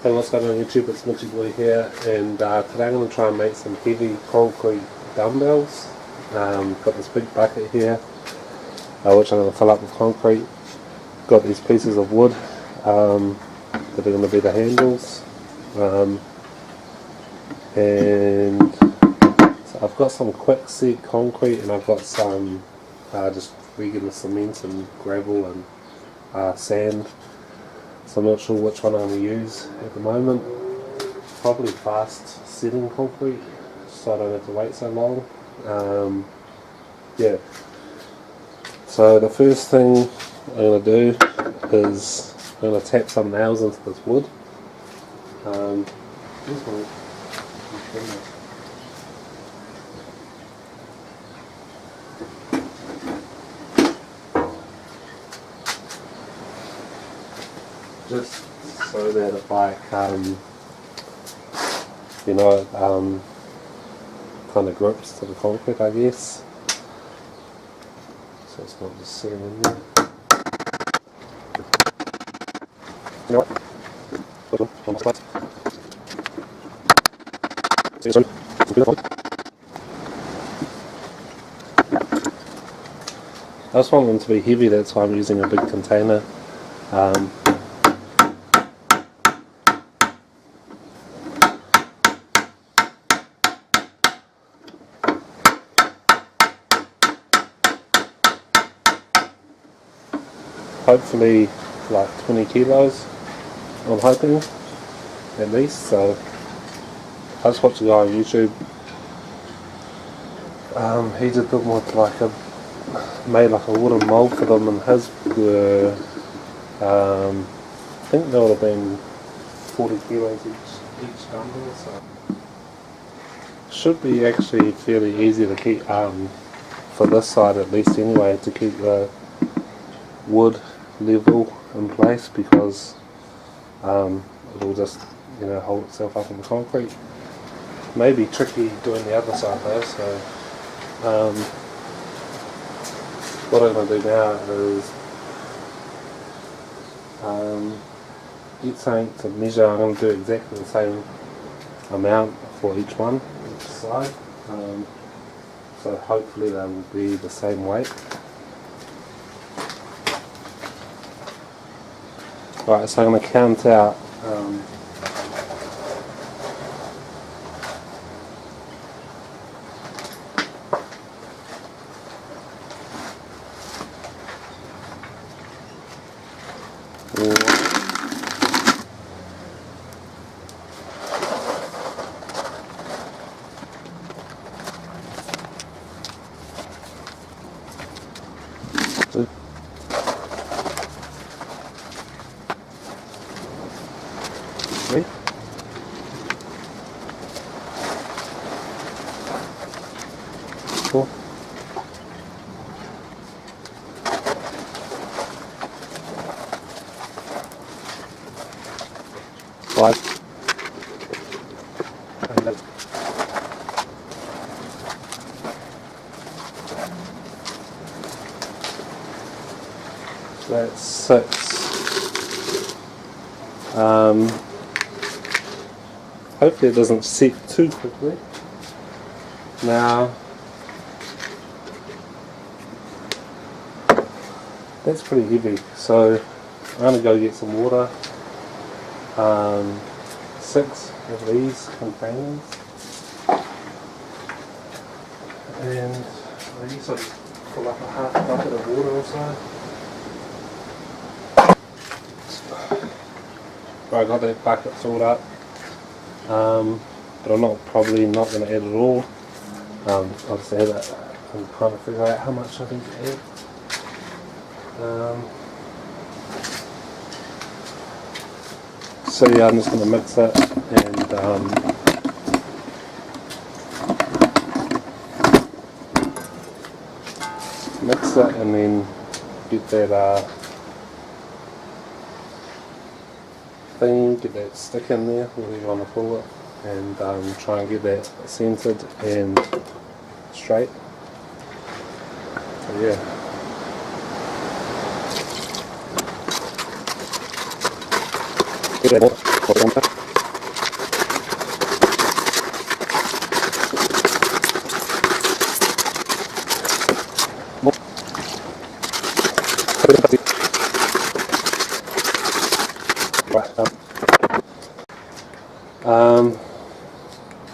Hey, what's going on YouTube? It's Mitchy Boy here, and today I'm going to try and make some heavy concrete dumbbells. Got this big bucket here, which I'm going to fill up with concrete. Got these pieces of wood that are going to be the handles, and so I've got some quick set concrete, and I've got some just regular cement and gravel and sand. So I'm not sure which one I'm going to use at the moment. Probably fast setting concrete, so I don't have to wait so long. Yeah. So the first thing I'm going to do is I'm going to tap some nails into this wood. This one. Just so that it kind of grips to the concrete, I guess. So it's not just sitting in there. You know what? I just want them to be heavy, that's why I'm using a big container. Hopefully like 20 kilos, I'm hoping, at least. So I just watched a guy on YouTube. He did them with made like a wooden mould for them, and his were, I think they would have been 40 kilos each dumbbell, so should be actually fairly easy to keep, for this side at least anyway, to keep the wood level in place, because it'll just hold itself up in the concrete. Maybe tricky doing the other side though, so what I'm going to do now is get something to measure. I'm going to do exactly the same amount for each one, each side, so hopefully they will be the same weight. Right, so I'm going to count out three, 4, 5, and that's 6. Hopefully it doesn't set too quickly. Now that's pretty heavy, so I'm going to go get some water. 6 of these containers, and I guess I'll just fill up a half bucket of water or so. Right, I got that bucket filled up, but I'm probably not going to add it all. I'll just add it and kind of figure out how much I think to add. So yeah, I'm just going to mix it and mix it, and then get that get that stick in there where you want to pull it, and try and get that centered and straight. So yeah. Get that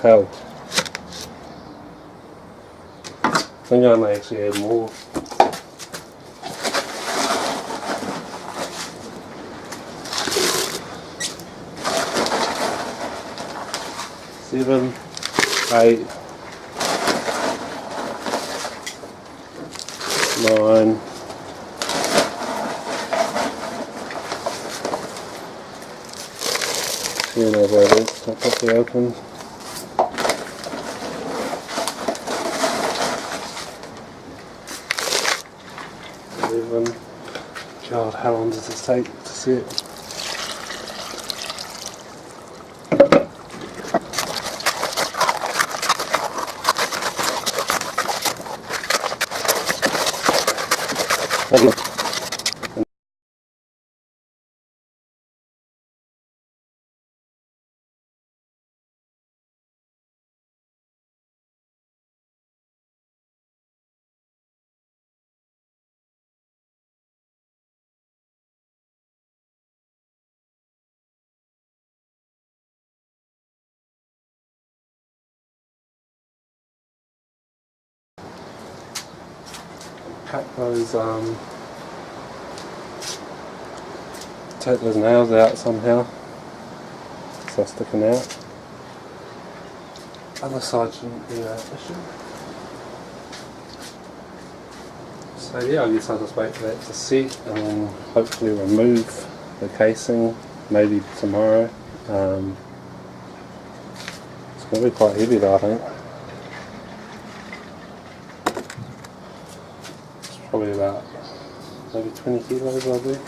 Hell, I think I may actually add more. Seven, 8, 9, 10 of those. I'll properly open. 11. God, how long does this take to set? Cut those, take those nails out somehow, so they're sticking out. Other side shouldn't be an issue. So yeah, I guess I'll just wait for that to set and then hopefully remove the casing, maybe tomorrow. It's going to be quite heavy though, I think. It's probably about maybe 20 kilos I'll do.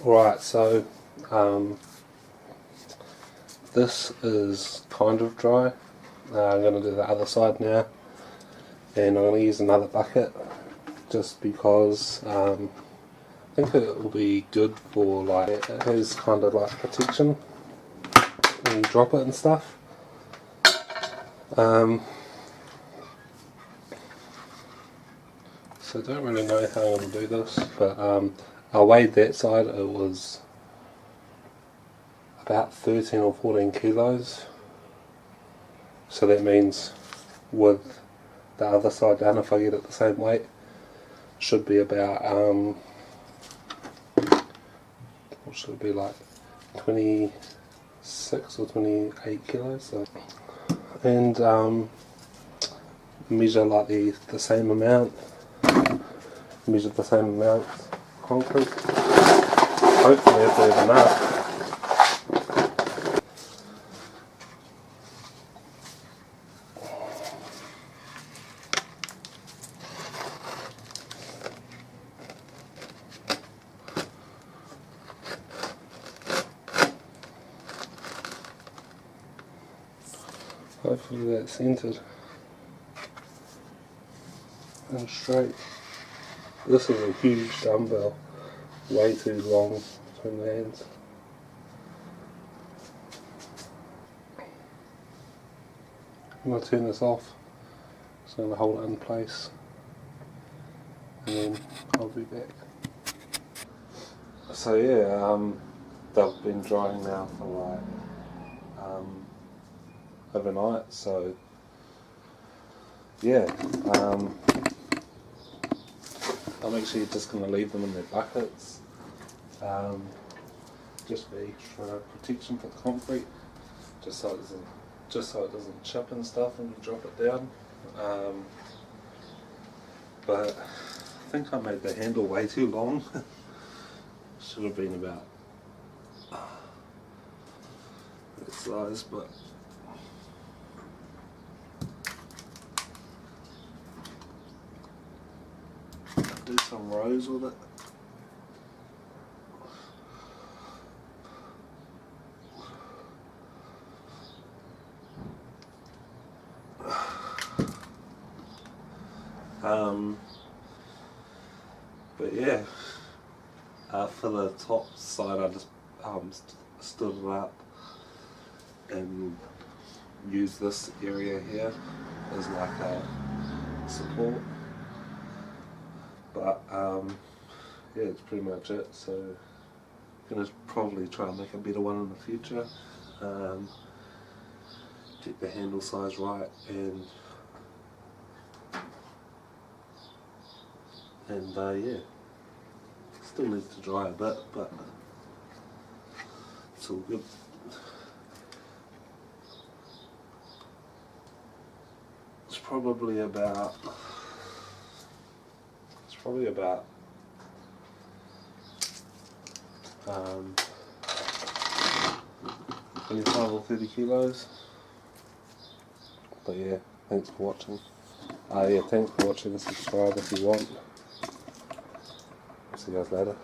Right, so this is kind of dry. I'm going to do the other side now, and I'm going to use another bucket just because I think it will be good for, like, it has kind of like protection when you drop it and stuff. So I don't really know how I'm going to do this, but I weighed that side. It was about 13 or 14 kilos, so that means with the other side down, if I get it the same weight, should be about what should it be, like 26 or 28 kilos. So, and measure like the same amount, measure the same amount of concrete. Hopefully if there's enough. Hopefully that's centered and straight. This is a huge dumbbell, way too long between the hands. I'm going to turn this off, so I'm going to hold it in place and then I'll be back. So yeah, they've been drying now for like overnight, so yeah, I'm actually just going to leave them in their buckets, just for extra protection for the concrete, just so it doesn't chip and stuff when you drop it down. But I think I made the handle way too long. Should have been about that size, but I'll do some rows with it. But yeah, for the top side I just stood it up and used this area here as like a support. But yeah, it's pretty much it. So I'm gonna probably try and make a better one in the future. Get the handle size right, and yeah, still needs to dry a bit, but it's all good. It's probably about 25 or 30 kilos. But yeah, thanks for watching. Thanks for watching. Subscribe if you want. See you guys later.